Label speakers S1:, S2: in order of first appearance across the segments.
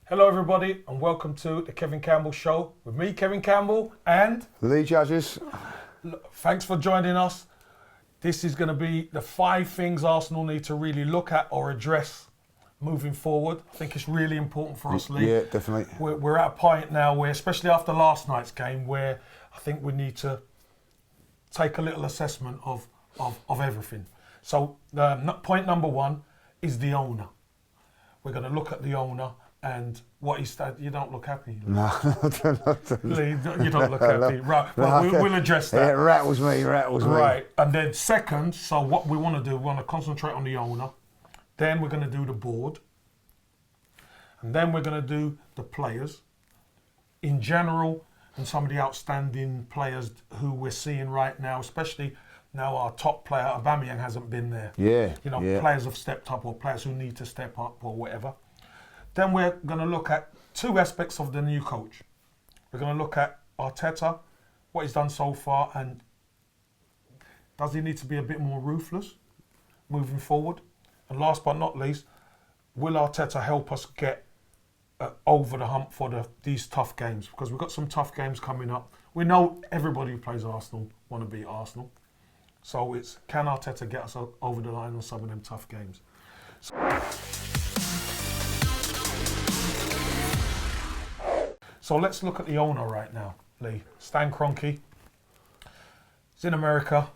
S1: Hello everybody and welcome to the Kevin Campbell Show with me, Kevin Campbell, and
S2: Lee Judges.
S1: Thanks for joining us. This is going to be the 5 things Arsenal need to really look at or address moving forward. I think it's really important for us, Lee.
S2: Yeah, definitely.
S1: We're at a point now where, especially after last night's game, where I think we need to take a little assessment of everything. So point number 1 is the owner. We're going to look at the owner and what he's done. You don't look happy.
S2: No,
S1: Lee, you don't look happy. Right, well, we'll address that.
S2: It rattles me.
S1: Right, and then second, so what we want to do, we want to concentrate on the owner. Then we're going to do the board. And then we're going to do the players in general and some of the outstanding players who we're seeing right now, especially now our top player, Aubameyang, hasn't been there.
S2: Yeah.
S1: Players have stepped up or players who need to step up or whatever. Then we're going to look at 2 aspects of the new coach. We're going to look at ARTETA, what he's done so far, and does he need to be a bit more ruthless moving forward? And last but not least, will ARTETA help us get over the hump for these tough games? Because we've got some tough games coming up. We know everybody who plays Arsenal want to beat Arsenal. So it's, can Arteta get us over the line on some of them tough games? So let's look at the owner right now, Lee. Stan Kroenke. He's in America.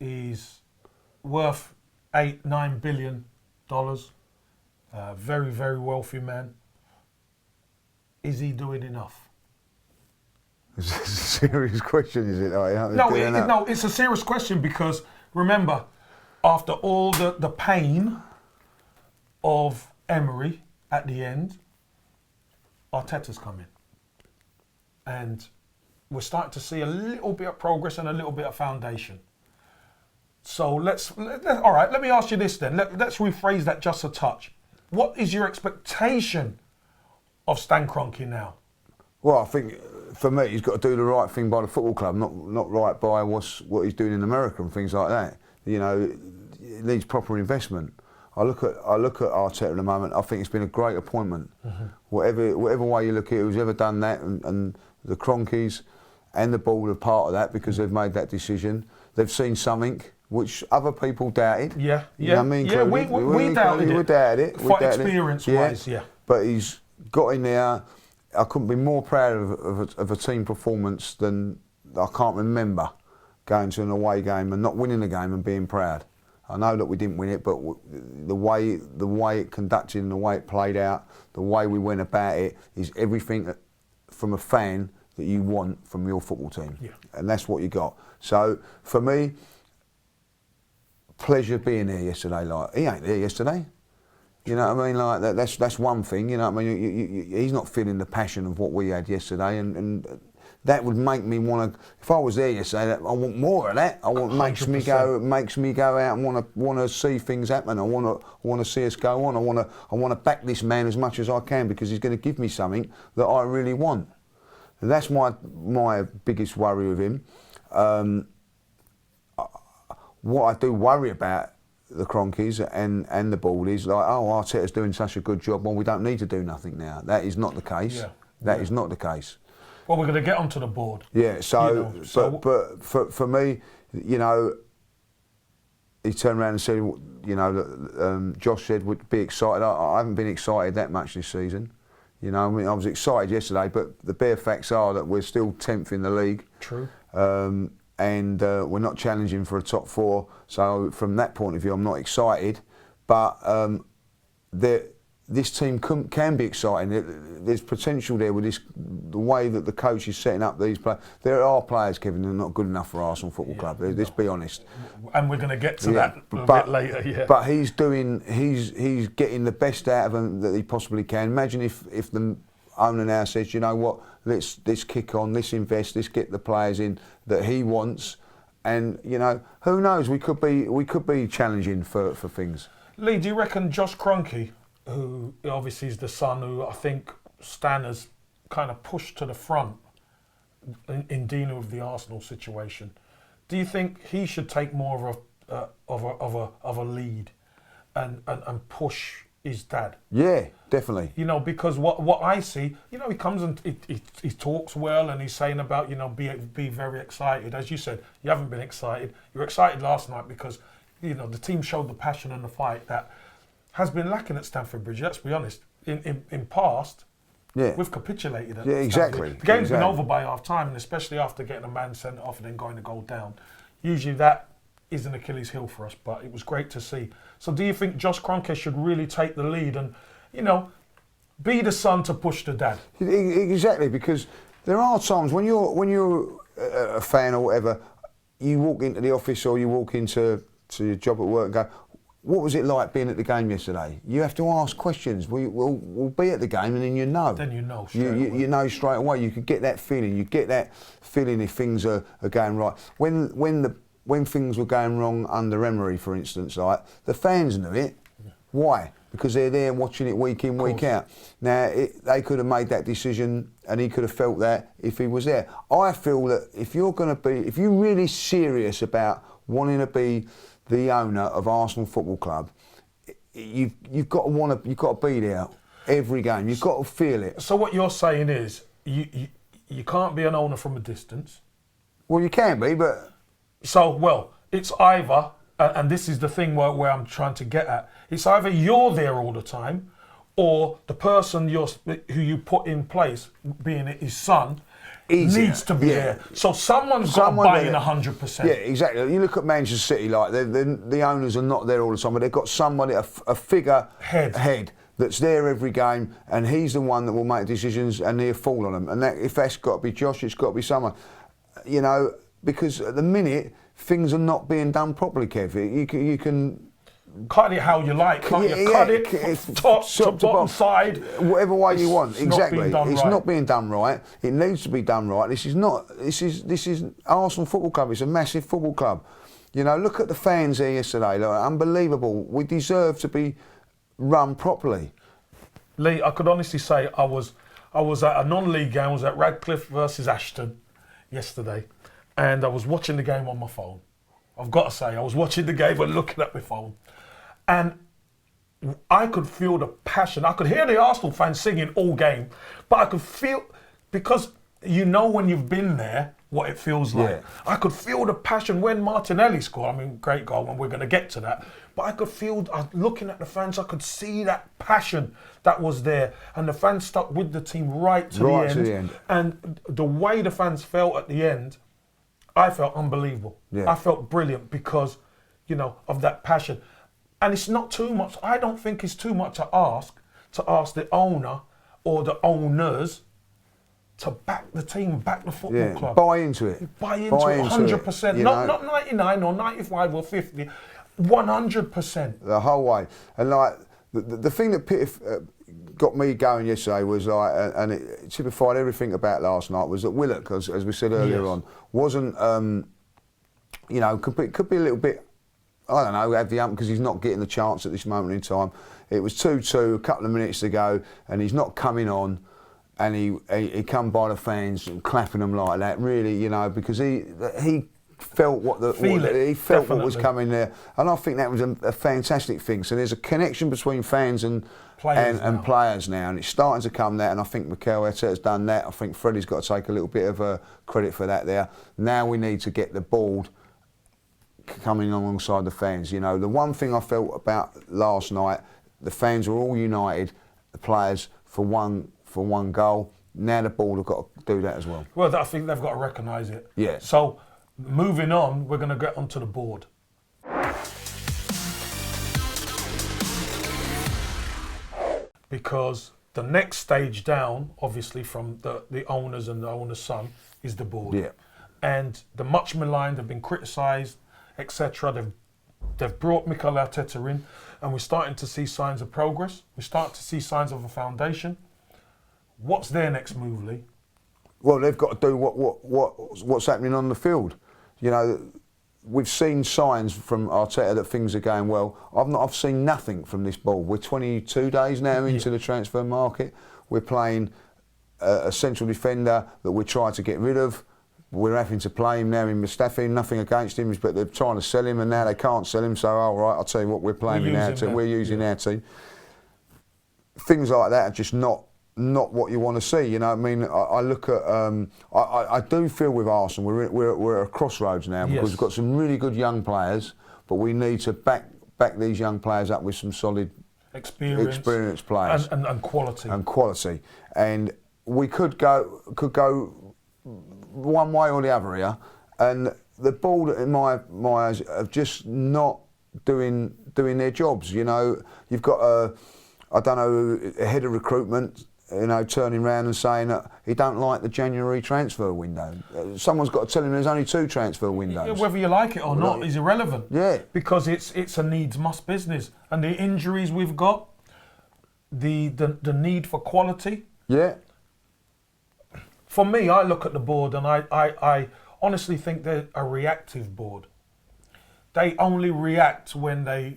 S1: He's worth $8-9 billion. Very, very wealthy man. Is he doing enough?
S2: It's a serious question, is it?
S1: No, it's a serious question because remember, after all the pain of Emery at the end, Arteta's come in. And we're starting to see a little bit of progress and a little bit of foundation. So all right, let me ask you this then. Let's rephrase that just a touch. What is your expectation of Stan Kroenke now?
S2: Well, I think for me, he's got to do the right thing by the football club, not right by what he's doing in America and things like that. You know, it needs proper investment. I look at Arteta at the moment. I think it's been a great appointment. Mm-hmm. Whatever way you look at it, who's ever done that, and the Kroenkes and the board are part of that because they've made that decision. They've seen something which other people doubted.
S1: Yeah.
S2: You know what I mean?
S1: Yeah, we doubted it.
S2: We doubted it.
S1: For experience-wise, yeah.
S2: But he's got in there. I couldn't be more proud of a team performance than I can't remember going to an away game and not winning the game and being proud. I know that we didn't win it, but the way it conducted and the way it played out, the way we went about it is everything from a fan that you want from your football team. Yeah. And that's what you got. So for me, pleasure being there yesterday. Like, he ain't there yesterday. You know what I mean? Like that's one thing. You know what I mean? He's not feeling the passion of what we had yesterday, and that would make me want to. If I was there yesterday, I want more of that. I want makes me go out and want to see things happen. I want to see us go on. I want to back this man as much as I can because he's going to give me something that I really want. And that's my biggest worry with him. What I do worry about the Kroenkes and the board is like, oh, Arteta's doing such a good job, well, we don't need to do nothing now. That is not the case. Yeah. That is not the case.
S1: Well, we're going to get onto the board.
S2: Yeah, but for me, you know, he turned around and said, you know, Josh said would be excited. I haven't been excited that much this season. You know, I mean, I was excited yesterday, but the bare facts are that we're still 10th in the league.
S1: True.
S2: And we're not challenging for a top 4. So from that point of view, I'm not excited. But this team can be exciting. There's potential there with the way that the coach is setting up these players. There are players, Kevin, that are not good enough for Arsenal Football Club. Let's be honest.
S1: And we're going to get to that a bit later. Yeah.
S2: But he's getting the best out of them that he possibly can. Imagine if the owner now says, you know what, let's kick on, let's invest, let's get the players in that he wants, and you know, who knows, we could be challenging for things.
S1: Lee, do you reckon Josh Kroenke, who obviously is the son who I think Stan has kind of pushed to the front in dealing with the Arsenal situation, do you think he should take more of a lead and push his dad.
S2: Yeah, definitely.
S1: You know, because what I see, you know, he comes and he talks well, and he's saying about, you know, be very excited. As you said, you haven't been excited. You were excited last night because, you know, the team showed the passion and the fight that has been lacking at Stamford Bridge. Let's be honest. In past, we've capitulated.
S2: Yeah, exactly.
S1: The game's been over by half time, and especially after getting a man sent off and then going to goal down. Usually that is an Achilles heel for us, but it was great to see. So do you think Josh Kroenke should really take the lead and, you know, be the son to push the dad?
S2: Exactly, because there are times when you're a fan or whatever, you walk into the office or you walk into your job at work and go, what was it like being at the game yesterday? You have to ask questions. We'll be at the game and then you know.
S1: Then you know straight away.
S2: You know straight away. You can get that feeling. You get that feeling if things are going right. When things were going wrong under Emery, for instance, like the fans knew it. Yeah. Why? Because they're there watching it week in, week out. Now they could have made that decision, and he could have felt that if he was there. I feel that if you're really serious about wanting to be the owner of Arsenal Football Club, you've got to be there every game. You've got to feel it.
S1: So what you're saying is you can't be an owner from a distance.
S2: Well, you can be, but
S1: it's either, and this is the thing where I'm trying to get at. It's either you're there all the time, or the person who you put in place, being his son, needs to be there. So someone's got to buy in 100%.
S2: Yeah, exactly. You look at Manchester City, like the owners are not there all the time, but they've got somebody, a figure head that's there every game, and he's the one that will make decisions, and he'll fall on them. And if that's got to be Josh, it's got to be someone. You know, because at the minute things are not being done properly, Kev. You can
S1: cut it how you like. Cut it top to bottom side,
S2: whatever way you want. Exactly.
S1: It's
S2: not being done right. It needs to be done right. This is Arsenal Football Club. It's a massive football club. You know, look at the fans here yesterday. Like, unbelievable. We deserve to be run properly.
S1: Lee, I could honestly say I was at a non-league game. I was at Radcliffe versus Ashton yesterday, and I was watching the game on my phone. I've got to say, I was watching the game and looking at my phone, and I could feel the passion. I could hear the Arsenal fans singing all game, but I could feel, because you know when you've been there what it feels like. Yeah. I could feel the passion when Martinelli scored. I mean, great goal, and we're going to get to that. But I could feel, looking at the fans, I could see that passion that was there. And the fans stuck with the team right to the end. And the way the fans felt at the end, I felt unbelievable. Yeah. I felt brilliant because, you know, of that passion. And it's not too much. I don't think it's too much to ask the owner or the owners to back the team, back the football club.
S2: Buy into it.
S1: Buy into it 100%. Not 99 or 95 or 50, 100%.
S2: The whole way. And like, the thing that got me going yesterday was like, and it typified everything about last night, was that Willock, as we said earlier on, wasn't, you know, could be a little bit, I don't know, have the ump because he's not getting the chance at this moment in time. It was 2-2, a couple of minutes to go, and he's not coming on. And he come by the fans and clapping them like that, really, you know, because he felt what was coming there, and I think that was a fantastic thing. So there's a connection between fans and players now, and it's starting to come there. And I think Mikel Arteta's done that. I think Freddie's got to take a little bit of credit for that there. Now we need to get the board coming alongside the fans. You know, the one thing I felt about last night, the fans were all united, the players for one goal. Now the board have got to do that as well.
S1: Well, I think they've got to recognise it.
S2: Yeah.
S1: So, moving on, we're going to get onto the board. Because the next stage down, obviously, from the owners and the owner's son, is the board.
S2: Yeah.
S1: And the much maligned have been criticised, etc. They've brought Mikel Arteta in, and we're starting to see signs of progress. We're starting to see signs of a foundation. What's their next move, Lee?
S2: Well, they've got to do what's happening on the field. You know, we've seen signs from Arteta that things are going well. I've seen nothing from this ball. We're 22 days now into the transfer market. We're playing a central defender that we're trying to get rid of. We're having to play him now in Mustafi. Nothing against him, but they're trying to sell him, and now they can't sell him. So, all right, I'll tell you what, we're playing in our team. We're using our team. things like that are just not what you want to see. You know what I mean? I look at, I do feel with Arsenal, we're at a crossroads now because we've got some really good young players, but we need to back these young players up with some solid experienced players
S1: and quality.
S2: And quality. And we could go one way or the other here, and the board, in my eyes, are just not doing their jobs. You know, you've got a head of recruitment, you know, turning around and saying that he don't like the January transfer window. Someone's got to tell him there's only 2 transfer windows.
S1: Yeah, whether you like it or not is irrelevant.
S2: Yeah.
S1: Because it's a needs-must business. And the injuries we've got, the need for quality.
S2: Yeah.
S1: For me, I look at the board and I honestly think they're a reactive board. They only react when they're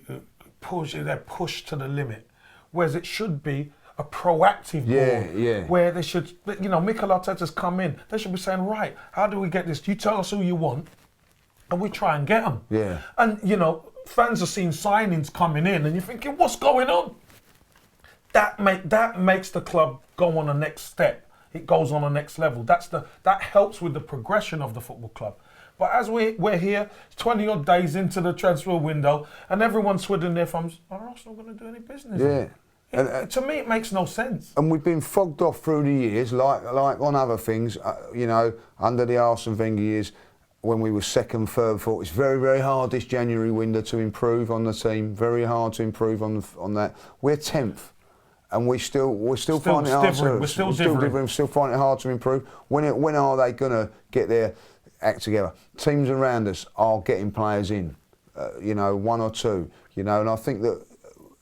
S1: pushed to the limit. Whereas it should be a proactive board where they should, you know, Mikel Arteta's come in. They should be saying, right, how do we get this? You tell us who you want, and we try and get them.
S2: Yeah.
S1: And you know, fans are seeing signings coming in, and you're thinking, what's going on? That makes the club go on the next step. It goes on the next level. That helps with the progression of the football club. But as we're here, 20 odd days into the transfer window, and everyone's twiddling their thumbs. Are Arsenal going to do any business?
S2: Yeah.
S1: To me, it makes no sense.
S2: And we've been fogged off through the years, like on other things. You know, under the Arsene Wenger years, when we were second, third, fourth, it's very, very hard this January window to improve on the team. Very hard to improve on that. We're 10th, and we're still finding it hard to.
S1: We're still
S2: finding it hard to improve. When are they going to get their act together? Teams around us are getting players in. You know, 1 or 2. You know, and I think that,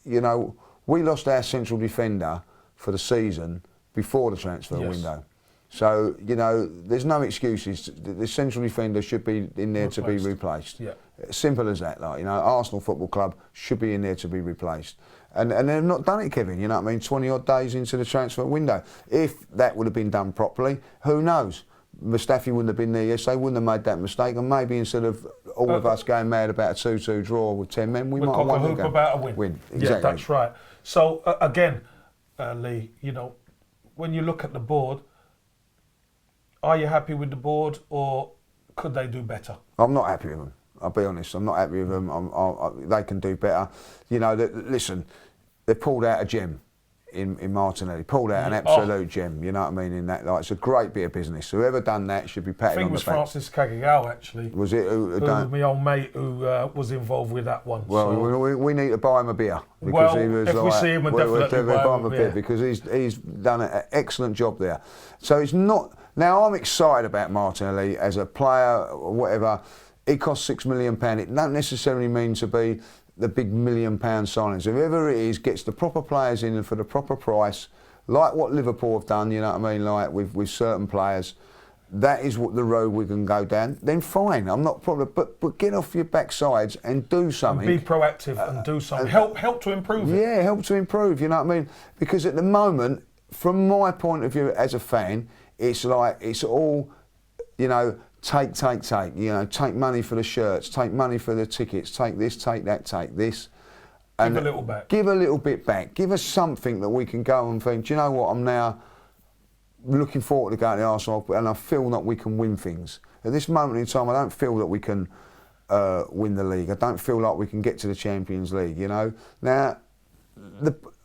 S2: you know, we lost our central defender for the season before the transfer window. So, you know, there's no excuses. The central defender should be in there to be replaced.
S1: Yeah.
S2: Simple as that. Like, you know, Arsenal Football Club should be in there to be replaced. And they've not done it, Kevin, you know what I mean? 20 odd days into the transfer window. If that would have been done properly, who knows? Mustafi wouldn't have been there yesterday, wouldn't have made that mistake, and maybe instead of all of us going mad about a 2-2 draw with 10 men, we might have won the game.
S1: About a win.
S2: Exactly.
S1: Yeah, that's right. So again, Lee, you know, when you look at the board, are you happy with the board, or could they do better?
S2: I'm not happy with them. I'll be honest. I'm not happy with them. They can do better. You know, listen, they pulled out a gem in Martinelli. Pulled out an absolute gem. You know what I mean? In that, like, it's a great bit of business. Whoever done that should be patted on the back.
S1: I think it was Francis Cagagao, actually.
S2: Was it?
S1: My old mate who was involved with that one.
S2: Well,
S1: so.
S2: we need to buy him a beer. Because he was
S1: if we see him, we'll definitely buy him a beer.
S2: Because he's done an excellent job there. So it's not. Now I'm excited about Martinelli as a player or whatever. He costs £6 million. It don't necessarily mean to be the big £1 million signings. Whoever it is gets the proper players in and for the proper price, like what Liverpool have done, you know what I mean, like with certain players. That is what the road we can go down. Then fine, I'm not probably, but get off your backsides and do something.
S1: And be proactive and do something. Help to improve it.
S2: Yeah, help to improve. You know what I mean? Because at the moment, from my point of view as a fan, it's like it's all, you know, take. You know, take money for the shirts, take money for the tickets, take this, take that, take this.
S1: And give a little back.
S2: Give a little bit back. Give us something that we can go and think, do you know what, I'm now looking forward to going to Arsenal, and I feel that we can win things. At this moment in time, I don't feel that we can win the league. I don't feel like we can get to the Champions League, you know. Now,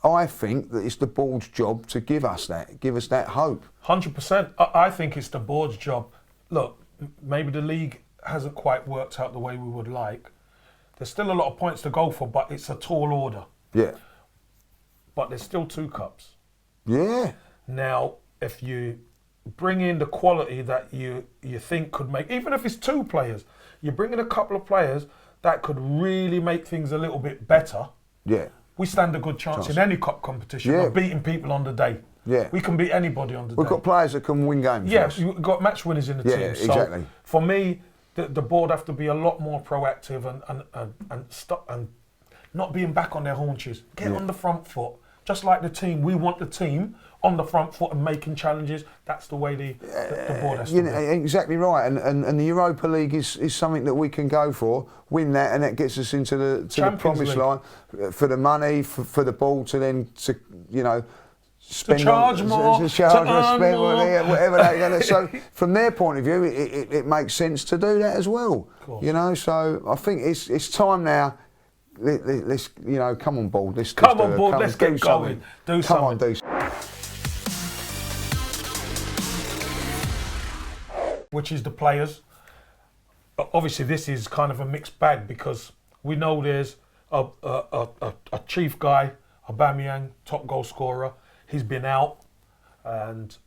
S2: I think that it's the board's job to give us that hope.
S1: 100%. I think it's the board's job. Look, maybe the league hasn't quite worked out the way we would like. There's still a lot of points to go for, but it's a tall order.
S2: Yeah.
S1: But there's still 2 cups.
S2: Yeah.
S1: Now, if you bring in the quality that you think could make, even if it's 2 players, you bring in a couple of players that could really make things a little bit better.
S2: Yeah.
S1: We stand a good chance in any cup competition of beating people on the day.
S2: Yeah.
S1: We can beat anybody on the day.
S2: We've got players that can win games.
S1: Yeah, we've got match winners in the team.
S2: Yeah, exactly.
S1: So for me, the board have to be a lot more proactive and not being back on their haunches. Get on the front foot. just like the team. We want the team on the front foot and making challenges. That's the way the board has to be.
S2: Exactly right. And the Europa League is something that we can go for, win that, and that gets us into the promised line for the money, for the ball to then spend
S1: to charge more, to earn more.
S2: Whatever they're going to. So from their point of view, it makes sense to do that as well. So I think it's time now. Let's come on board. Let's
S1: get going. Do something.
S2: Come on, do.
S1: Which is the players. Obviously, this is kind of a mixed bag because we know there's a chief guy, Aubameyang, top goal scorer. He's been out, and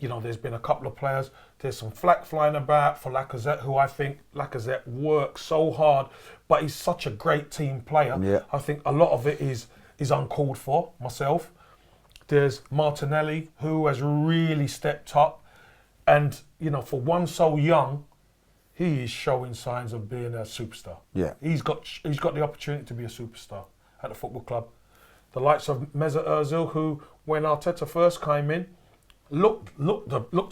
S1: there's been a couple of players. There's some flack flying about for Lacazette, who I think Lacazette works so hard, but he's such a great team player.
S2: Yeah.
S1: I think a lot of it is uncalled for. Myself, there's Martinelli, who has really stepped up. And, for one so young, he is showing signs of being a superstar.
S2: Yeah.
S1: He's got the opportunity to be a superstar at the football club. The likes of Mesut Ozil, who, when Arteta first came in, looked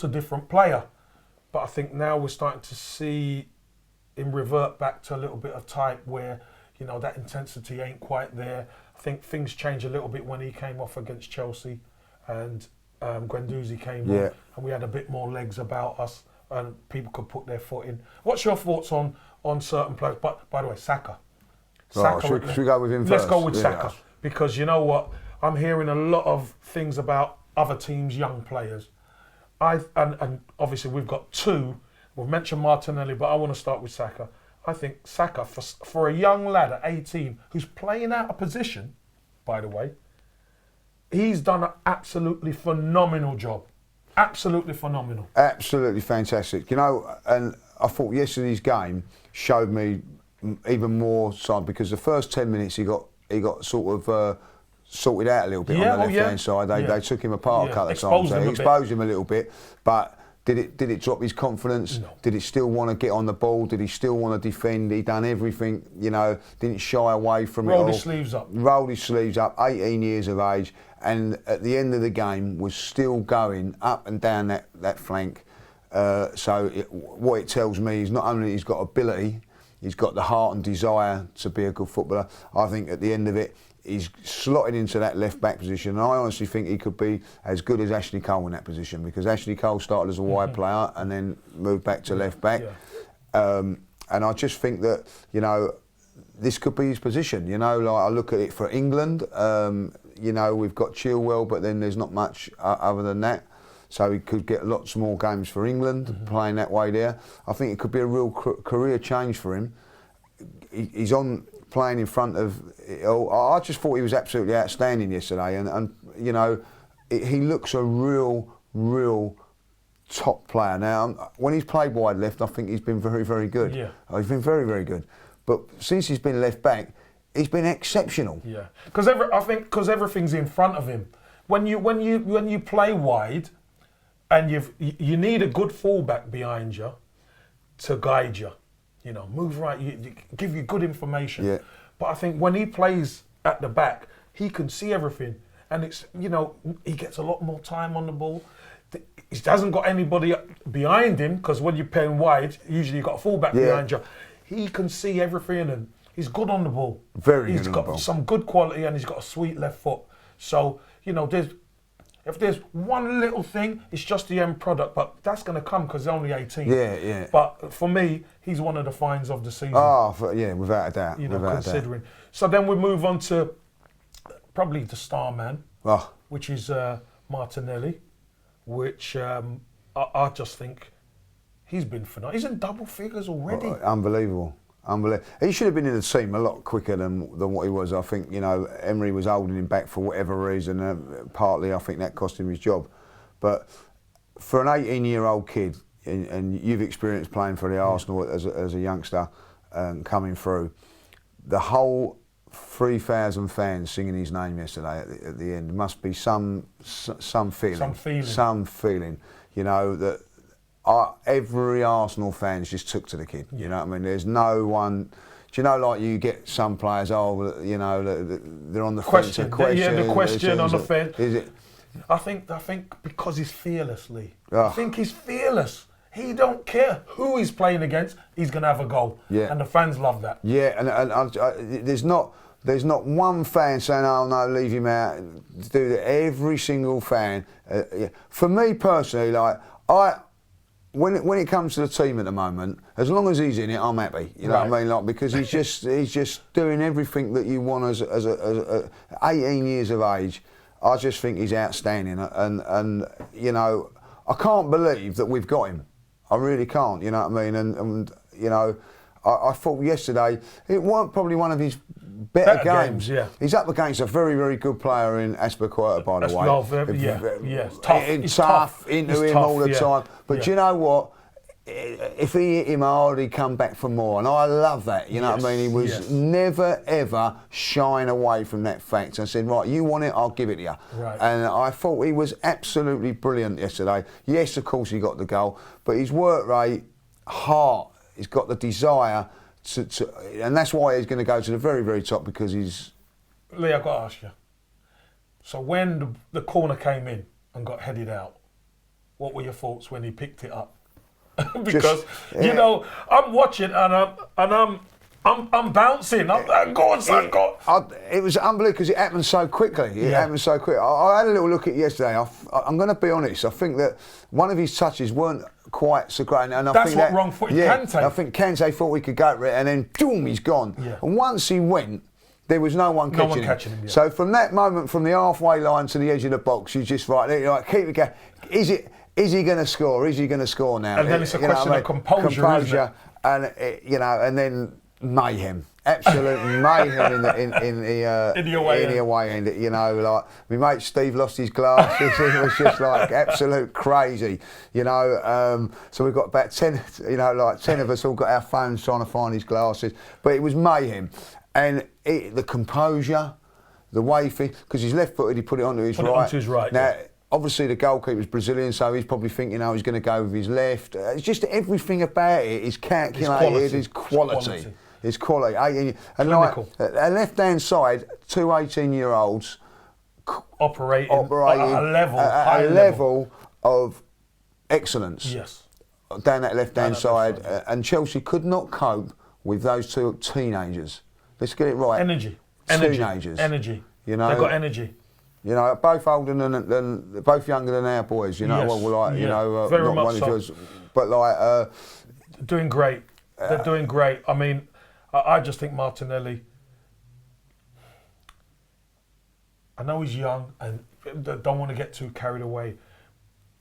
S1: a different player. But I think now we're starting to see him revert back to a little bit of type where, that intensity ain't quite there. I think things changed a little bit when he came off against Chelsea and Guendouzi came on, and we had a bit more legs about us, and people could put their foot in. What's your thoughts on certain players? But by the way, Saka.
S2: Right, should we go with him first?
S1: Let's go with Saka, because you know what? I'm hearing a lot of things about other teams' young players. And obviously we've got two. We've mentioned Martinelli, but I want to start with Saka. I think Saka, for a young lad at 18 who's playing out of position, by the way, he's done an absolutely phenomenal job. Absolutely phenomenal.
S2: Absolutely fantastic. And I thought yesterday's game showed me even more side, because the first 10 minutes he got sort of sorted out a little bit on the left-hand side. They took him apart a couple of times. So he exposed him a little bit, but did it drop his confidence?
S1: No.
S2: Did it still want to get on the ball? Did he still want to defend? He done everything, didn't shy away from it all.
S1: Rolled his sleeves up.
S2: Rolled his sleeves up, 18 years of age, and at the end of the game was still going up and down that flank. What it tells me is not only he's got ability, he's got the heart and desire to be a good footballer. I think at the end of it, he's slotted into that left-back position, and I honestly think he could be as good as Ashley Cole in that position, because Ashley Cole started as a wide player and then moved back to left-back. And I just think that, this could be his position. I look at it for England, we've got Chilwell, but then there's not much other than that. So he could get lots more games for England, playing that way there. I think it could be a real career change for him. He's on playing in front of it all. I just thought he was absolutely outstanding yesterday, and he looks a real top player. Now, when he's played wide left, I think he's been very, very good.
S1: Yeah.
S2: He's been very, very good. But since he's been left back, he's been exceptional.
S1: Yeah, because everything's in front of him. When you play wide, and you need a good fullback behind you to guide you. Move right, give you good information.
S2: Yeah.
S1: But I think when he plays at the back, he can see everything, and it's he gets a lot more time on the ball. He hasn't got anybody behind him, because when you're playing wide, usually you've got a fullback behind you. He can see everything, and he's good on the ball.
S2: He's
S1: got some good quality, and he's got a sweet left foot. So if there's one little thing, it's just the end product, but that's going to come because he's only 18.
S2: Yeah.
S1: But for me, he's one of the finds of the season.
S2: Without a doubt.
S1: Considering. So then we move on to probably the star man, which is Martinelli, which I just think he's been phenomenal. He's in double figures already.
S2: Unbelievable. He should have been in the team a lot quicker than what he was. I think Emery was holding him back for whatever reason. Partly, I think that cost him his job. But for an 18-year-old kid, and you've experienced playing for the Arsenal as a youngster, coming through, the whole 3,000 fans singing his name yesterday at the end must be some feeling. Some feeling. That. Every Arsenal fan just took to the kid. You know what I mean? There's no one Do you know, like you get some players, you know, they're on the fence.
S1: The question on the fence.
S2: Is it?
S1: I think because he's fearless, Lee.
S2: Oh.
S1: I think he's fearless. He don't care who he's playing against. He's going to have a goal.
S2: Yeah.
S1: And the fans love that.
S2: Yeah, and there's not one fan saying, "Oh no, leave him out." Do that. Every single fan. For me personally, like when it comes to the team at the moment, as long as he's in it, I'm happy. You know what I mean? Like, because he's just doing everything that you want as a 18 years of age. I just think he's outstanding, and you know, I can't believe that we've got him. I really can't. You know what I mean? And you know, I thought yesterday it weren't probably one of his better games.
S1: Yeah.
S2: He's up against a very, very good player in Aspilicueta, by the way.
S1: It's
S2: tough into him all the time. But
S1: yeah.
S2: you know what? If he hit him hard, he'd come back for more. And I love that. You know what I mean? He was never, ever shying away from that fact. I said, right, you want it, I'll give it to you.
S1: Right.
S2: And I thought he was absolutely brilliant yesterday. Yes, of course, he got the goal. But his work rate, heart, he's got the desire to and that's why he's going to go to the very, very top, because he's...
S1: Lee, I've got to ask you. So when the corner came in and got headed out, what were your thoughts when he picked it up? Because you know, I'm watching and I'm bouncing. I'm going, son, go.
S2: It was unbelievable because it happened so quickly. It happened so quick. I had a little look at it yesterday. I'm going to be honest. I think that one of his touches weren't quite so great. And
S1: That's what wrong-footed Kante.
S2: I think Kante thought we could go for it, and then boom, he's gone. Yeah. And once he went, there was no one catching him.
S1: Yeah.
S2: So from that moment, from the halfway line to the edge of the box, you just you're like, keep it going. Is he going to score? Is he going to score now?
S1: And then it's a question of composure, isn't it?
S2: And you know, and then mayhem, absolute mayhem in the away end. You know, like my mate Steve lost his glasses. It was just like absolute crazy. You know, so we've got about 10. You know, like 10 of us all got our phones trying to find his glasses. But it was mayhem, and the composure, the way because he's left-footed, he put it onto his right.
S1: Onto his right.
S2: Now, obviously the goalkeeper's Brazilian, so he's probably thinking, he's going to go with his left. It's just everything about it is calculated. It's quality. It's quality. And like a left-hand side, two 18-year-olds
S1: operating at a level
S2: of excellence.
S1: Yes.
S2: Down that left-hand side, and Chelsea could not cope with those two teenagers. Let's get it right.
S1: Teenagers. Energy.
S2: You know,
S1: they've got energy.
S2: You know, both older than both younger than our boys. You know,
S1: Yes.
S2: you know,
S1: very
S2: not
S1: much
S2: one of
S1: so.
S2: yours, but like
S1: doing great. They're doing great. I mean, I just think Martinelli. I know he's young and don't want to get too carried away,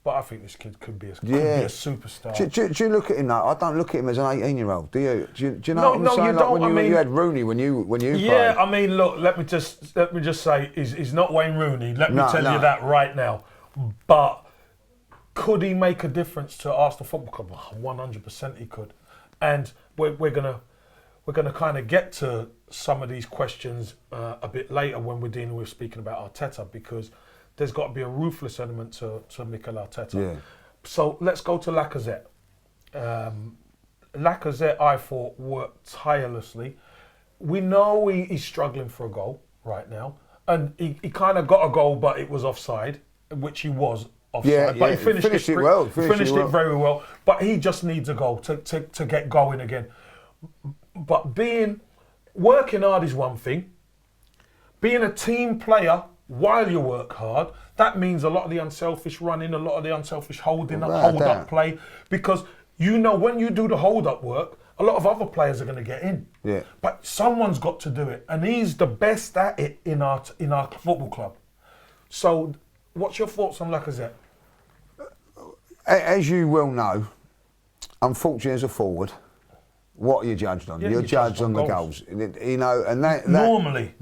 S1: but I think this kid could be a superstar.
S2: Do you look at him now? I don't look at him as an 18-year-old. Do you? Do you know what I'm saying?
S1: You
S2: like
S1: don't.
S2: when you had Rooney when you played.
S1: Yeah, I mean, look. Let me just say, he's not Wayne Rooney. Let me tell you that right now. But could he make a difference to Arsenal Football Club? 100% he could. And we're gonna kind of get to some of these questions a bit later when we're speaking about Arteta, because there's got to be a ruthless element to Mikel Arteta.
S2: Yeah.
S1: So let's go to Lacazette. Lacazette, I thought, worked tirelessly. We know he's struggling for a goal right now, and he kind of got a goal, but it was offside, which he was offside. But he finished it well. Finished it very well. But he just needs a goal to get going again. But working hard is one thing. Being a team player while you work hard, that means a lot of the unselfish running, a lot of the unselfish holding up, hold-up play. Because you know when you do the hold-up work, a lot of other players are going to get in.
S2: Yeah.
S1: But someone's got to do it. And he's the best at it in our football club. So what's your thoughts on Lacazette?
S2: As you well know, unfortunately as a forward, what are you judged on? You're judged on the goals. You know, and that
S1: normally.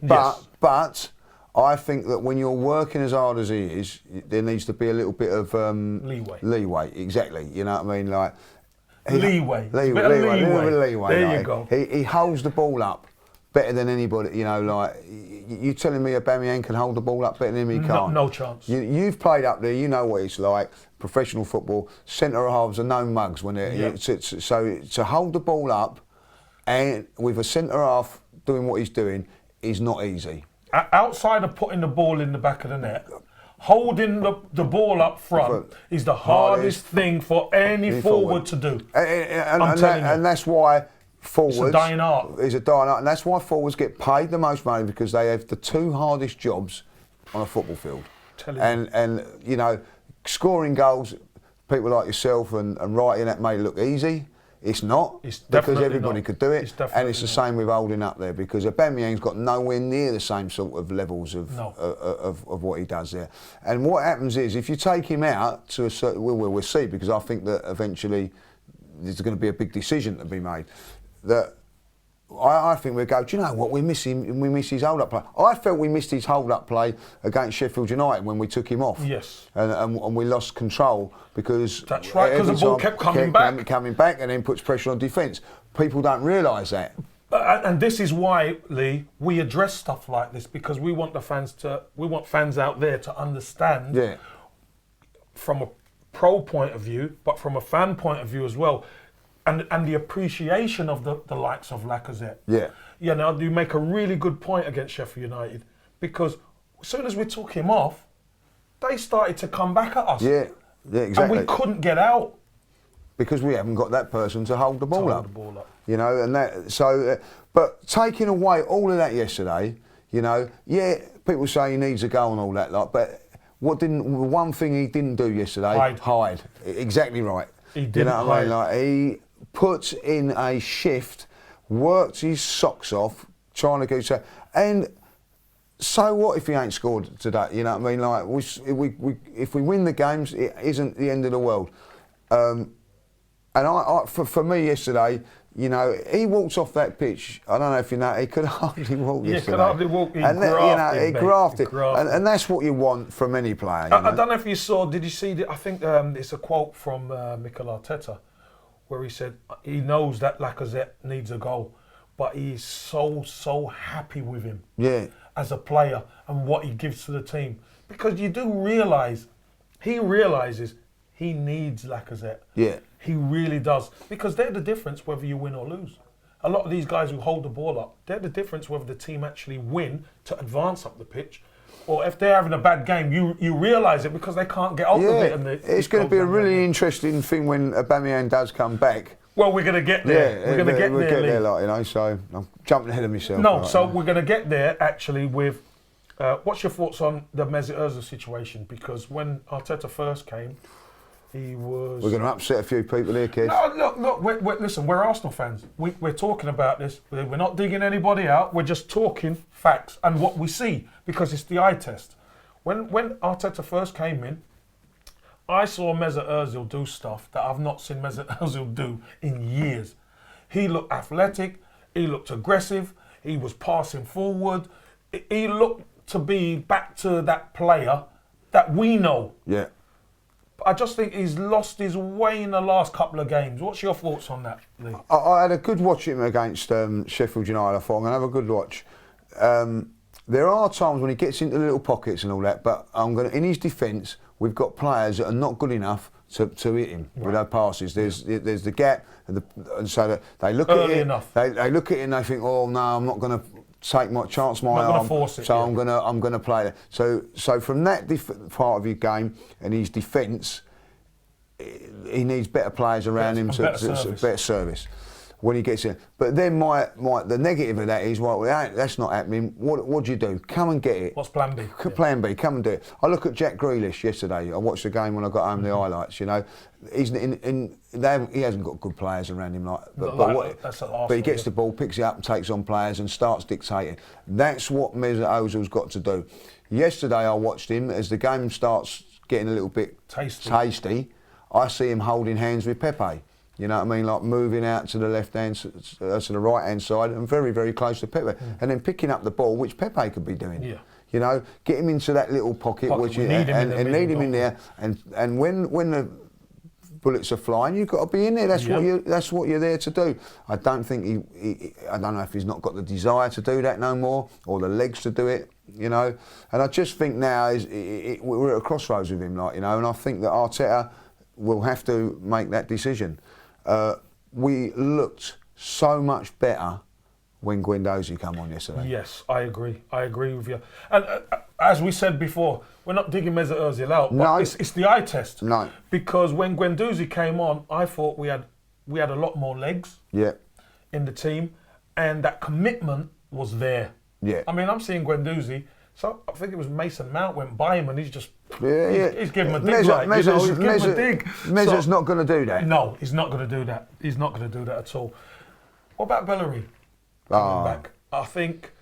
S2: But I think that when you're working as hard as he is, there needs to be a little bit of leeway. Exactly. You know what I mean? Like
S1: leeway.
S2: There
S1: you go.
S2: He holds the ball up better than anybody. You know, like you telling me Aubameyang can hold the ball up better than him? He can't.
S1: No chance.
S2: You've played up there. You know what it's like. Professional football, centre halves are no mugs when they're so to hold the ball up and with a centre half doing what he's doing is not easy.
S1: Outside of putting the ball in the back of the net, holding the ball up front is the hardest thing for any forward to do.
S2: And that's why forwards...
S1: It's a dying art.
S2: It's a dying art. And that's why forwards get paid the most money, because they have the two hardest jobs on a football field. And you know, scoring goals, people like yourself and writing that may look easy. It's not, because everybody could do it, and it's the same with holding up there, because Aubameyang's got nowhere near the same sort of levels of what he does there. And what happens is, if you take him out to a certain, we'll see, because I think that eventually there's going to be a big decision to be made. That I think we'll go, do you know what, we miss his hold-up play. I felt we missed his hold-up play against Sheffield United when we took him off.
S1: Yes.
S2: And we lost control because...
S1: That's right, because the ball kept coming
S2: back and then puts pressure on defence. People don't realise that.
S1: And this is why, Lee, we address stuff like this, because we want fans out there to understand from a pro point of view, but from a fan point of view as well. And the appreciation of the likes of Lacazette. Yeah. You know, you make a really good point against Sheffield United, because as soon as we took him off, they started to come back at us. Yeah, exactly. And we couldn't get out.
S2: Because we haven't got that person to hold the ball up. You know, and that, so, but taking away all of that yesterday, you know, people say he needs a goal and all that, like, but one thing he didn't do yesterday? Hide. Exactly right.
S1: He didn't hide.
S2: I mean? Like, he put in a shift, worked his socks off, trying to go so. And so what if he ain't scored today? You know what I mean? Like, if we win the games, it isn't the end of the world. And for me yesterday, you know, he walked off that pitch. I don't know if you know, he could hardly walk yesterday.
S1: He could hardly walk. He
S2: grafted. And that's what you want from any player.
S1: I don't know if you saw. Did you see? I think it's a quote from Mikel Arteta, where he said he knows that Lacazette needs a goal, but he's so happy with him as a player and what he gives to the team, because you do realise he realises he needs Lacazette. Yeah. He really does, because they're the difference whether you win or lose. A lot of these guys who hold the ball up, they're the difference whether the team actually win to advance up the pitch, or if they're having a bad game, you realise it because they can't get off of it. And
S2: it's going to be a really interesting thing when Aubameyang does come back.
S1: Well, we're going to get there. We're going to get there,
S2: like, you know. So I'm jumping ahead of myself.
S1: No, so we're going to get there actually with. What's your thoughts on the Mesut Ozil situation? Because when Arteta first came, he was...
S2: We're going to upset a few people here, kids.
S1: No, look, listen, we're Arsenal fans. We're talking about this. We're not digging anybody out. We're just talking facts and what we see, because it's the eye test. When Arteta first came in, I saw Mesut Ozil do stuff that I've not seen Mesut Ozil do in years. He looked athletic. He looked aggressive. He was passing forward. He looked to be back to that player that we know. Yeah. I just think he's lost his way in the last couple of games. What's your thoughts on that, Lee?
S2: I had a good watch him against Sheffield United. I thought I'm going to have a good watch. There are times when he gets into little pockets and all that, but in his defence, we've got players that are not good enough to hit him with our passes. There's the gap, and so they look at it. They look at it and they think, oh no, I'm not going to take my chance, my arm, force it, so I'm gonna play that. So from that part of your game and his defence, he needs better players around him to better service when he gets in. But then the negative of that is, well, that's not happening. What do you do? Come and get it.
S1: What's plan B?
S2: Plan B. Come and do it. I look at Jack Grealish yesterday. I watched the game when I got home. The highlights. You know, he hasn't got good players around him. But he gets the ball, picks it up, and takes on players and starts dictating. That's what Mesut Ozil's got to do. Yesterday I watched him as the game starts getting a little bit tasty. I see him holding hands with Pepe. You know what I mean? Like moving out to the to the right-hand side and very, very close to Pepe. And then picking up the ball, which Pepe could be doing. Yeah. You know, get him into that little pocket which need him in there. And when the bullets are flying, you've got to be in there. That's what you're there to do. I don't think I don't know if he's not got the desire to do that no more, or the legs to do it. You know, and I just think now we're at a crossroads with him, like, you know, and I think that Arteta will have to make that decision. We looked so much better when Guendouzi come on yesterday.
S1: Yes, I agree. I agree with you. And as we said before, we're not digging Mesut Ozil out, but
S2: No.
S1: it's the eye test.
S2: No.
S1: Because when Guendouzi came on, I thought we had a lot more legs
S2: Yeah.
S1: in the team, and that commitment was there.
S2: Yeah.
S1: I mean, I'm seeing Guendouzi. So I think it was Mason Mount went by him and he's just he's giving him a dig. He's giving him a dig.
S2: Mesut's not going to do that.
S1: No, he's not going to do that. He's not going to do that at all. What about Bellerin coming back? I think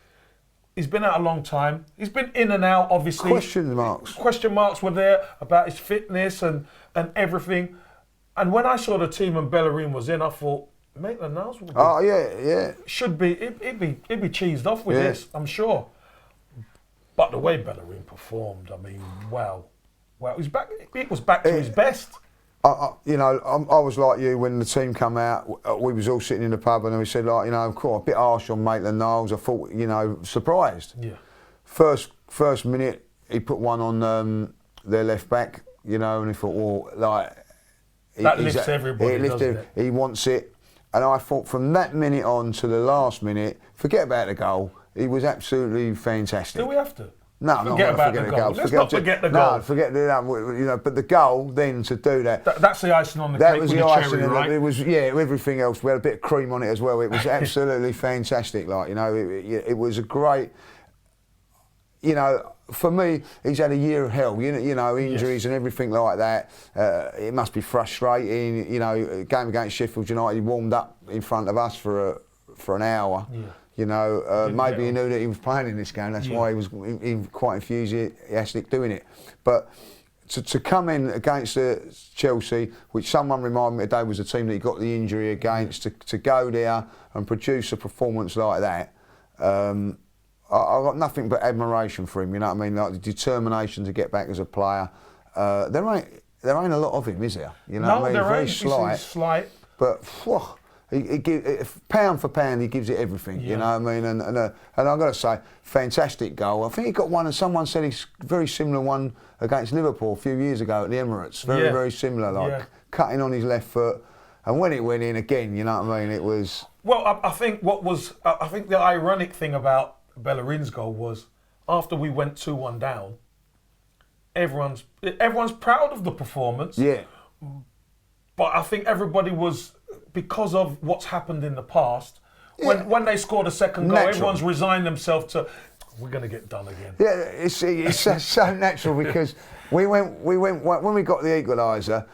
S1: he's been out a long time. He's been in and out, obviously.
S2: Question marks.
S1: Question marks were there about his fitness and everything. And when I saw the team and Bellerin was in, I thought, Maitland-Niles would be.
S2: Oh yeah.
S1: Should be. It'd be cheesed off with this, I'm sure. But the way Bellerin performed, I mean, wow. He's back. It was back to his best.
S2: I was like you when the team come out. We was all sitting in the pub and we said, like, of course, a bit harsh on Maitland-Niles. I thought, surprised.
S1: Yeah.
S2: First minute, he put one on their left back, and he thought, well, like
S1: that lifts everybody. Doesn't it?
S2: He wants it, and I thought from that minute on to the last minute, forget about the goal. He was absolutely fantastic.
S1: Do we have to?
S2: No,
S1: forget about the goal. Let's not forget the goal.
S2: No, forget that. But the goal then to do that.
S1: That's the icing on the cake with the cherry, right?
S2: It was, everything else. We had a bit of cream on it as well. It was absolutely fantastic. Like, it was a great. For me, he's had a year of hell. Injuries and everything like that. It must be frustrating. Game against Sheffield United, he warmed up in front of us for an hour. Yeah. Maybe he knew that he was playing in this game. That's why he was quite enthusiastic doing it. But to come in against Chelsea, which someone reminded me today was the team that he got the injury against, to go there and produce a performance like that, I got nothing but admiration for him. You know what I mean? Like the determination to get back as a player. There ain't a lot of him, is there? You know what I mean?
S1: There
S2: Very
S1: ain't.
S2: slight.
S1: Slight.
S2: But pound for pound, he gives it everything. You know what I mean? And I've got to say, fantastic goal. I think he got one, and someone said he's very similar one against Liverpool a few years ago at the Emirates. Very similar, cutting on his left foot. And when it went in again, you know what I mean? It was.
S1: Well, I think the ironic thing about Bellerin's goal was after we went 2-1 down, everyone's proud of the performance.
S2: Yeah.
S1: But I think everybody was, because of what's happened in the past, when they scored a second goal, everyone's resigned themselves to, we're going to get done again. Yeah,
S2: it's so natural because we went when we got the equaliser.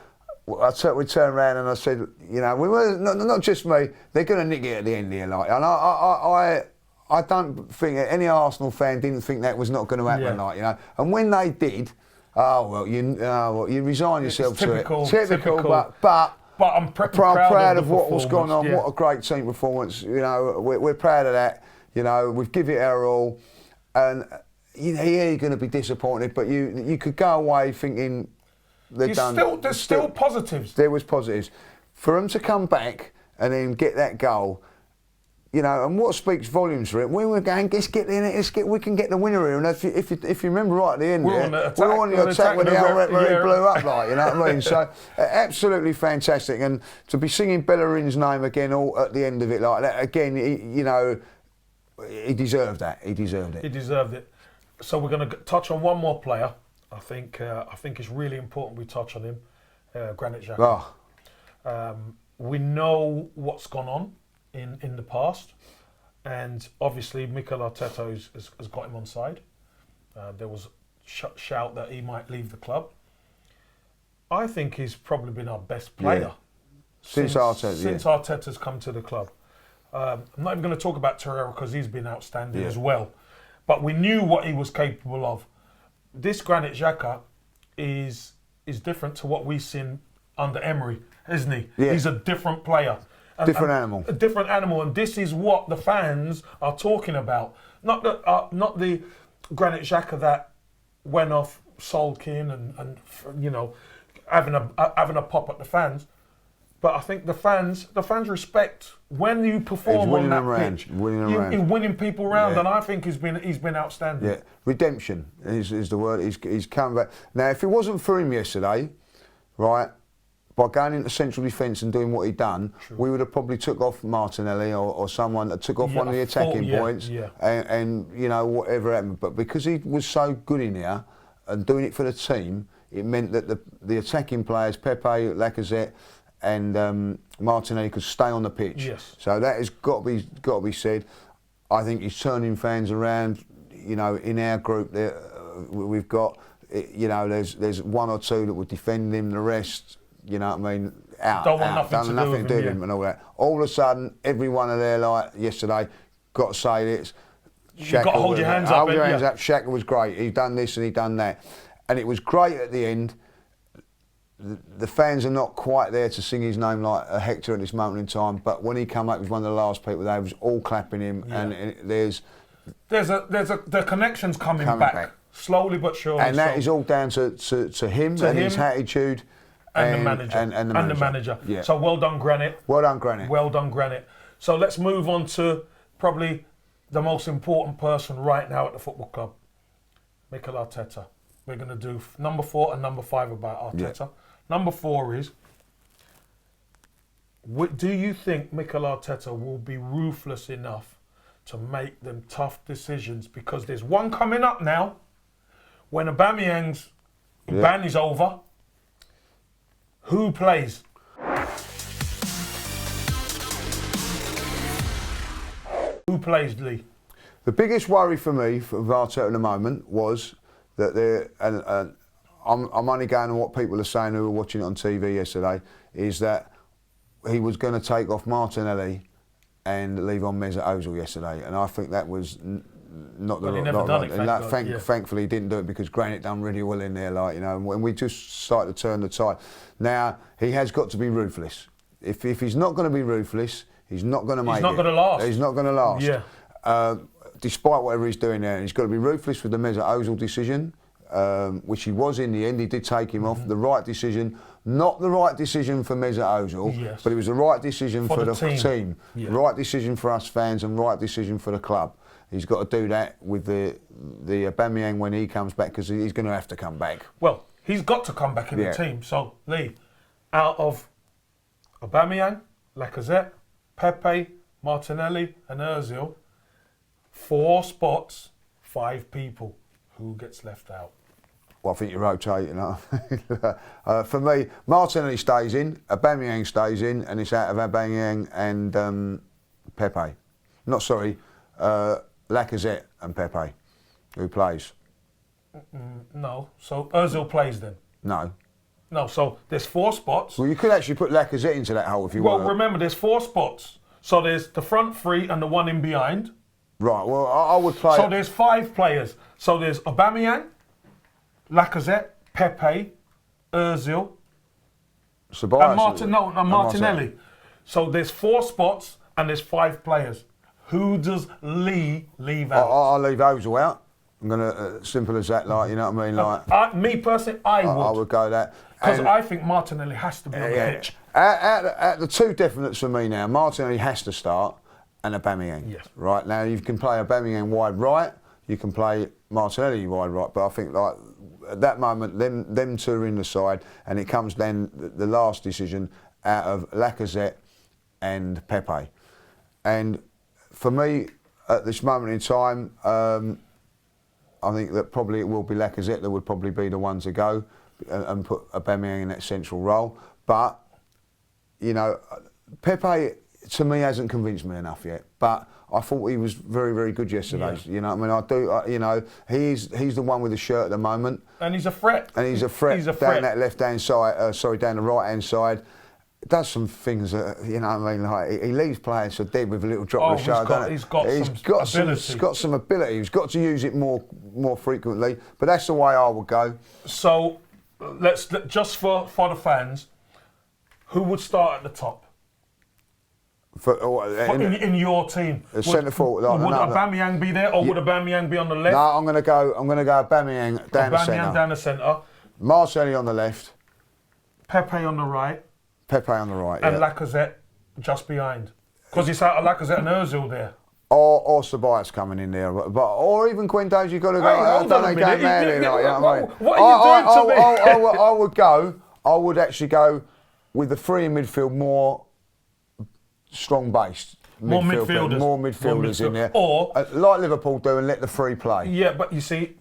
S2: We turned around and I said, we were not just me. They're going to nick it at the end here, like, and I don't think any Arsenal fan didn't think that was not going to happen, like, and when they did. You resign yourself to it. Typical, but
S1: I'm
S2: proud of what was going on. Yeah. What a great team performance. We're proud of that. We've given it our all, and you're going to be disappointed, but you could go away thinking there's
S1: still positives.
S2: There was positives for them to come back and then get that goal. And what speaks volumes for it? We were going, let's get in it. We can get the winner here. And if you remember right at the end, we're on the attack when the referee blew up, like, you know what I mean? So absolutely fantastic, and to be singing Bellerin's name again, all at the end of it like that again, he deserved that. He deserved it.
S1: He deserved it. So we're going to touch on one more player. I think it's really important we touch on him, Granit Xhaka. We know what's gone on in the past, and obviously Mikel Arteta has got him on side. There was shout that he might leave the club. I think he's probably been our best player since Arteta's come to the club. I'm not even going to talk about Torreira because he's been outstanding as well, but we knew what he was capable of. This Granit Xhaka is different to what we've seen under Emery, isn't he? Yeah. He's a different player.
S2: Different animal.
S1: A different animal, and this is what the fans are talking about. Not the Granit Xhaka that went off sulking and having a pop at the fans. But I think the fans respect when you perform on that pitch. You're winning people round, and I think he's been outstanding.
S2: Yeah, redemption is the word. He's come back. Now, if it wasn't for him yesterday, right, by going into central defence and doing what he'd done, we would have probably took off Martinelli or someone that took off one of the attacking points and, you know, whatever happened. But because he was so good in here and doing it for the team, it meant that the attacking players, Pepe, Lacazette and Martinelli, could stay on the pitch.
S1: Yes.
S2: So that has got to be said. I think he's turning fans around. You know, in our group, there we've got, you know, there's one or two that would defend him. The rest, you know what I mean, out.
S1: Don't want nothing to do with him
S2: and all that. All of a sudden, every one of their, like yesterday, got to say this.
S1: You've got to hold your hands up.
S2: Hold your hands up. Xhaka was great. He done this and he done that, and it was great at the end. The fans are not quite there to sing his name like a Hector at this moment in time, but when he came up, he was one of the last people. They was all clapping him, and
S1: the connections coming back slowly but surely.
S2: And that is all down to him and his attitude
S1: and the manager and the manager.
S2: Yeah.
S1: So well done, Granit.
S2: Well done, Granit.
S1: Well done, Granit. So let's move on to probably the most important person right now at the football club, Mikel Arteta. We're going to do number 4 and number 5 about Arteta. Yeah. Number 4 is, do you think Mikel Arteta will be ruthless enough to make them tough decisions? Because there's one coming up now, when Aubameyang's ban is over. Who plays? Who plays, Lee?
S2: The biggest worry for me for Arteta at the moment was that I'm only going on what people are saying who were watching it on TV yesterday, is that he was going to take off Martinelli and leave on Mesut Ozil yesterday, and I think that was not the right. Thankfully, he didn't do it because Granit done really well in there, like, you know. And when we just started to turn the tide, now he has got to be ruthless. If he's not going to be ruthless, he's not going to make it.
S1: He's not going to last.
S2: He's not going to last.
S1: Yeah.
S2: Despite whatever he's doing there, he's got to be ruthless with the Mesut Ozil decision, which he was in the end. He did take him off. The right decision. Not the right decision for Mesut Ozil, but it was the right decision for the team. Yeah. Right decision for us fans and right decision for the club. He's got to do that with the Aubameyang when he comes back, because he's going to have to come back.
S1: Well, he's got to come back in the team. So, Lee, out of Aubameyang, Lacazette, Pepe, Martinelli and Ozil, 4 spots, 5 people. Who gets left out?
S2: Well, I think you're rotating. For me, Martinelli stays in, Aubameyang stays in, and it's out of Aubameyang and Pepe. Lacazette and Pepe. Who plays?
S1: No. So Ozil plays then?
S2: No.
S1: No, so there's 4 spots.
S2: Well, you could actually put Lacazette into that hole if you want.
S1: Well, remember, there's 4 spots. So there's the front 3 and the one in behind.
S2: Right, well, I would play...
S1: So there's 5 players. So there's Aubameyang, Lacazette, Pepe, Ozil, and Martinelli. So there's 4 spots and there's 5 players. Who does Lee leave out?
S2: I'll leave Ozil out. I'm going to, simple as that, like, you know what I mean? Like,
S1: me personally, I would.
S2: I would go that.
S1: Because I think Martinelli has to be on the pitch.
S2: At the 2 definites for me now, Martinelli has to start and Aubameyang.
S1: Yes.
S2: Right, now you can play Aubameyang wide right, you can play Martinelli wide right, but I think, like, at that moment, them 2 are in the side, and it comes then the last decision out of Lacazette and Pepe. And for me, at this moment in time, I think that probably it will be Lacazette that would probably be the one to go and put Aubameyang in that central role. But, you know, Pepe, to me, hasn't convinced me enough yet. But I thought he was very, very good yesterday. Yeah. You know what I mean? You know, he's the one with the shirt at the moment.
S1: And he's a threat.
S2: And he's a threat down that left-hand side, down the right-hand side. Does some things that, you know what I mean, like he leaves players for dead with a little drop of the shoulder.
S1: He's got some
S2: ability. He's got to use it more frequently. But that's the way I would go.
S1: So let's just for the fans, who would start at the top? In your team,
S2: centre forward.
S1: Would Aubameyang be there, or would Aubameyang be on the left?
S2: No, I'm going to go Aubameyang down the centre.
S1: Aubameyang down the centre.
S2: Martinelli on the left.
S1: Pepe on the right.
S2: Pepe on the right,
S1: and Lacazette just behind, because it's out of Lacazette and Ozil there.
S2: Or Ceballos coming in there, or even Quintos. You've got to go.
S1: I don't know,
S2: go mad.
S1: What are you doing to me?
S2: I would actually go with the three in midfield, more strong-based.
S1: More midfielders.
S2: More midfielders in there.
S1: Or
S2: like Liverpool do, and let the three play.
S1: Yeah, but you see,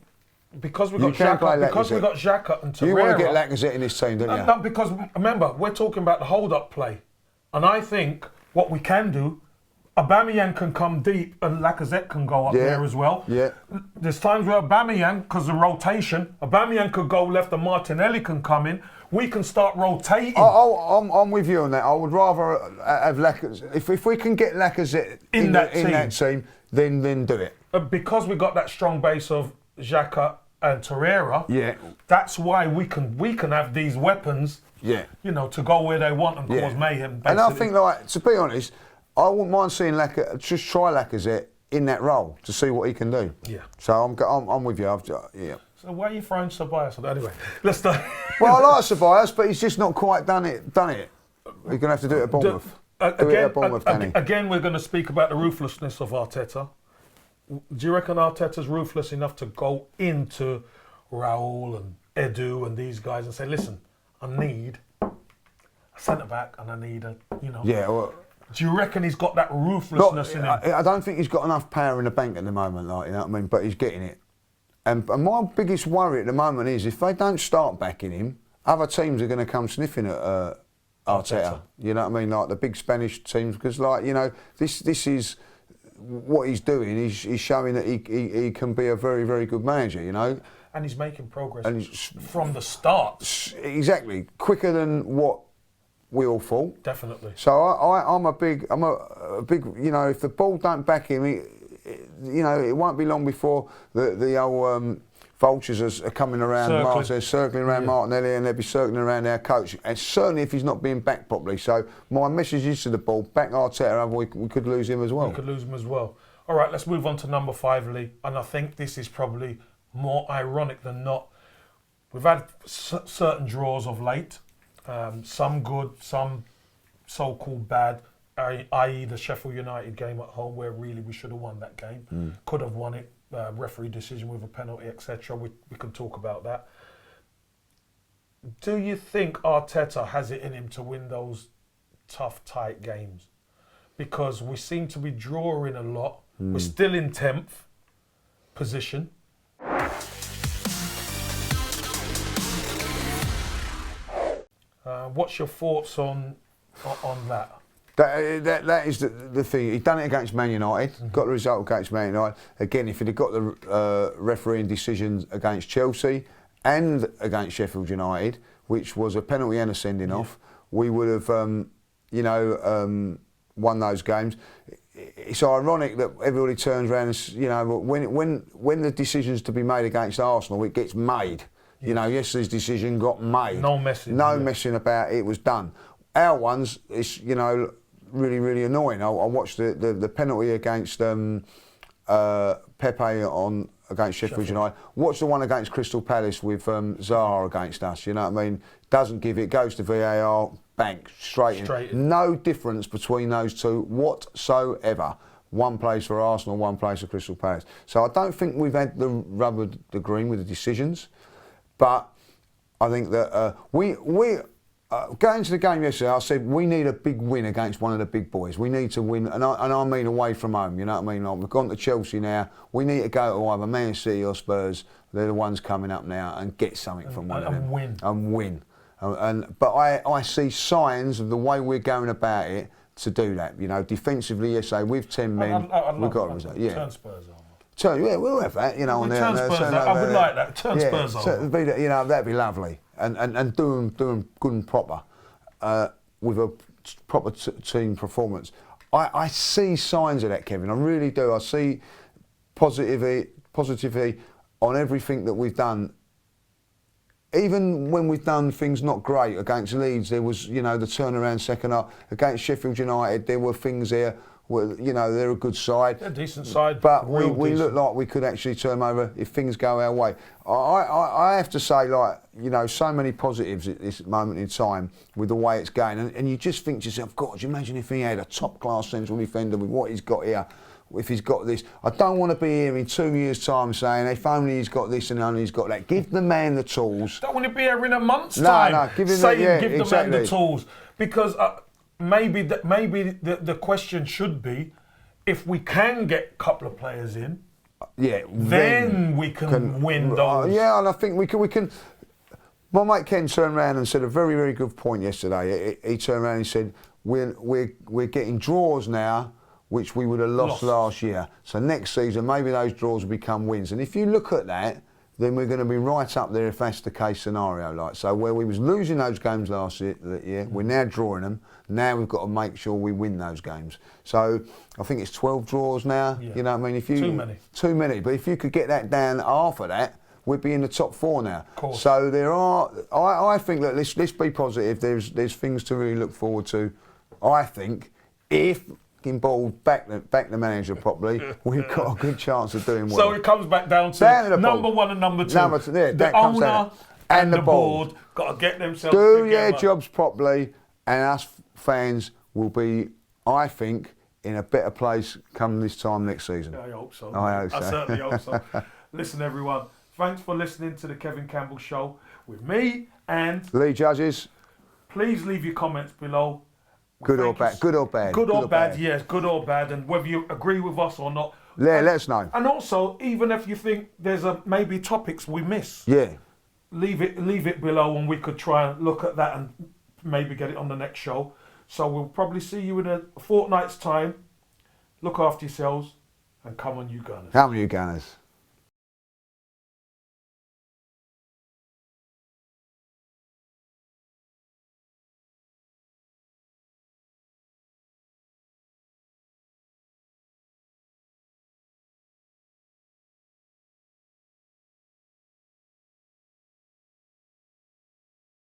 S1: because we've
S2: You
S1: got
S2: can't play
S1: Xhaka, because we've
S2: Lacazette.
S1: got Xhaka and Torreira.
S2: You want to get Lacazette in this team, don't you?
S1: No, because remember, we're talking about the hold-up play. And I think what we can do, Aubameyang can come deep and Lacazette can go up there as well.
S2: Yeah.
S1: There's times where Aubameyang, because of rotation, Aubameyang could go left and Martinelli can come in. We can start rotating.
S2: I'm with you on that. I would rather have Lacazette. If we can get Lacazette in that team, then do it.
S1: Because we got that strong base of Xhaka and Torreira, that's why we can have these weapons, you know, to go where they want and cause mayhem. Basically.
S2: And I think, like, to be honest, I wouldn't mind seeing just try Lacazette in that role to see what he can do. Yeah. So I'm with you.
S1: So why are you throwing Ceballos? Anyway, let's start.
S2: Well, I like Ceballos, but he's just not quite done it. He's going to have to do it at Bournemouth.
S1: Again, we're going to speak about the ruthlessness of Arteta. Do you reckon Arteta's ruthless enough to go into Raul and Edu and these guys and say, listen, I need a centre-back and I need a, you know...
S2: Yeah, well...
S1: Do you reckon he's got that ruthlessness in him?
S2: I don't think he's got enough power in the bank at the moment, like, you know what I mean? But he's getting it. And my biggest worry at the moment is if they don't start backing him, other teams are going to come sniffing at Arteta. You know what I mean? Like the big Spanish teams, because, like, you know, this is what he's doing. He's showing that he can be a very, very good manager, you know?
S1: And he's making progress from the start.
S2: Exactly. Quicker than what we all thought.
S1: Definitely.
S2: So I'm a big, you know, if the ball don't back him, you know, it won't be long before the old vultures are coming around. They're circling around Martinelli, and they'll be circling around our coach. And certainly if he's not being backed properly. So my message is to the ball, back Arteta, we could lose him as well.
S1: We could lose him as well. All right, let's move on to number 5, Lee. And I think this is probably more ironic than not. We've had certain draws of late. Some good, some so-called bad, i.e. the Sheffield United game at home where really we should have won that game. Could have won it, referee decision with a penalty, etc. We can talk about that. Do you think Arteta has it in him to win those tough, tight games? Because we seem to be drawing a lot. We're still in 10th position. What's your thoughts on that?
S2: That is the thing. He'd done it against Man United, got the result against Man United. Again, if he'd have got the refereeing decisions against Chelsea and against Sheffield United, which was a penalty and a sending off, we would have, won those games. It's ironic that everybody turns around and, you know, when the decision's to be made against Arsenal, it gets made. You know, yesterday's decision got made.
S1: No messing.
S2: No messing about it. It was done. Our ones, it's, you know, really, really annoying. I watched the penalty against Pepe against Sheffield United. Watch the one against Crystal Palace with Zaha against us. You know what I mean? Doesn't give it, goes to VAR, bang, straight in. No difference between those two whatsoever. One place for Arsenal, one place for Crystal Palace. So I don't think we've had the rubber the green with the decisions. But I think that we going to the game yesterday, I said we need a big win against one of the big boys. We need to win, and I mean away from home. You know what I mean? Like, we've gone to Chelsea now. We need to go to either Man City or Spurs. They're the ones coming up now, and get something from one of them. And win. But I see signs of the way we're going about it to do that. You know, defensively, yesterday with 10 men, we've got a result.
S1: Turn Spurs on.
S2: Yeah, we'll have that, you know.
S1: Turn Spurs on. I would like that. Turn Spurs on.
S2: You know, that'd be lovely. And do them good and proper, with a proper team performance. I see signs of that, Kevin. I really do. I see positivity on everything that we've done. Even when we've done things not great against Leeds, there was, you know, the turnaround second half. Against Sheffield United, there were things there. Well, you know, they're a good side.
S1: They're a decent side.
S2: But we look like we could actually turn them over if things go our way. I have to say, like, you know, so many positives at this moment in time with the way it's going. And you just think to yourself, God, imagine if he had a top-class central defender with what he's got here. if he's got this. I don't want to be here in 2 years' time saying, if only he's got this and only he's got that. Give the man the tools.
S1: Don't want to be here in a month's time
S2: give him
S1: saying give the man the tools. Because maybe the question should be, if we can get a couple of players in, then we can win those.
S2: And I think we can. My mate Ken turned around and said a very, very good point yesterday. He turned around and said, we're getting draws now, which we would have lost last year. So next season, maybe those draws will become wins. And if you look at that, then we're going to be right up there if that's the case scenario. Like, so where we was losing those games last year, we're now drawing them. Now we've got to make sure we win those games. So I think it's 12 draws now.
S1: Yeah.
S2: You know what I mean? If you,
S1: Too many.
S2: Too many. But if you could get that down half of that, we'd be in the top 4 now.
S1: Of course.
S2: So there are. I think that let's be positive. There's things to really look forward to. I think if Ball back the manager properly, we've got a good chance of doing well.
S1: So it comes back down to number 1 and number 2. The owner and the board got to get themselves
S2: do
S1: together.
S2: their jobs properly, and us fans will be, I think, in a better place come this time next season.
S1: I hope so.
S2: I hope so.
S1: I certainly hope so. Listen, everyone, thanks for listening to the Kevin Campbell Show with me and
S2: Lee Judges.
S1: Please leave your comments below.
S2: Good or bad.
S1: Good or bad, yes, good or bad, and whether you agree with us or not.
S2: Yeah, let us know.
S1: And also, even if you think there's maybe topics we miss, leave it below, and we could try and look at that and maybe get it on the next show. So we'll probably see you in a fortnight's time. Look after yourselves, and come on, you Gunners.
S2: Come on, you Gunners.